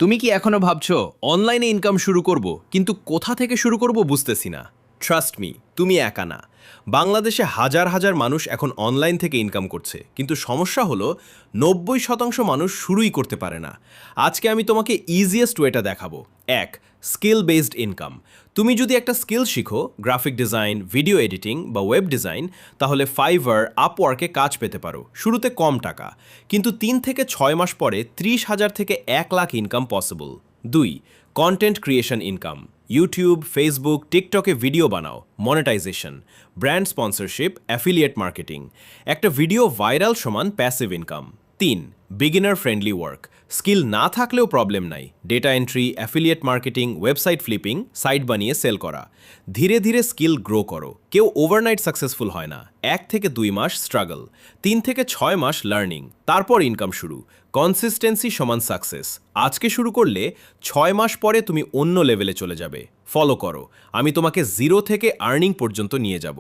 তুমি কি এখনো ভাবছো অনলাইনে ইনকাম শুরু করব কিন্তু কোথা থেকে শুরু করব বুঝতেছি না? ট্রাস্ট মি, তুমি একা না। বাংলাদেশে হাজার হাজার মানুষ এখন অনলাইন থেকে ইনকাম করছে, কিন্তু সমস্যা হলো 90% মানুষ শুরুই করতে পারে না। আজকে আমি তোমাকে ইজিয়েস্ট ওয়েটা দেখাবো। এক, স্কিল বেসড ইনকাম। তুমি যদি একটা স্কিল শিখো, গ্রাফিক ডিজাইন, ভিডিও এডিটিং বা ওয়েব ডিজাইন, তাহলে ফাইভার, আপওয়ার্কে কাজ পেতে পারো, শুরুতে কম টাকা, কিন্তু 3 থেকে 6 মাস পরে 30,000 থেকে 1 লাখ ইনকাম পসিবল। দুই, content creation income. YouTube, Facebook, টিকটকে ভিডিও বানাও, monetisation, brand sponsorship, affiliate marketing. একটা ভিডিও ভাইরাল সমান প্যাসিভ ইনকাম। তিন, বিগিনার ফ্রেন্ডলি ওয়ার্ক। স্কিল না থাকলেও প্রবলেম নাই, data entry, affiliate marketing, website flipping, site বানিয়ে সেল করা। ধীরে ধীরে স্কিল গ্রো করো। কেউ ওভারনাইট সাকসেসফুল হয় না, 1 থেকে 2 মাস স্ট্রাগল, 3 থেকে 6 মাস লার্নিং, তারপর ইনকাম শুরু। কনসিস্টেন্সি সমান সাকসেস। আজকে শুরু করলে 6 মাস পরে তুমি অন্য লেভেলে চলে যাবে। ফলো করো, আমি তোমাকে জিরো থেকে আর্নিং পর্যন্ত নিয়ে যাব।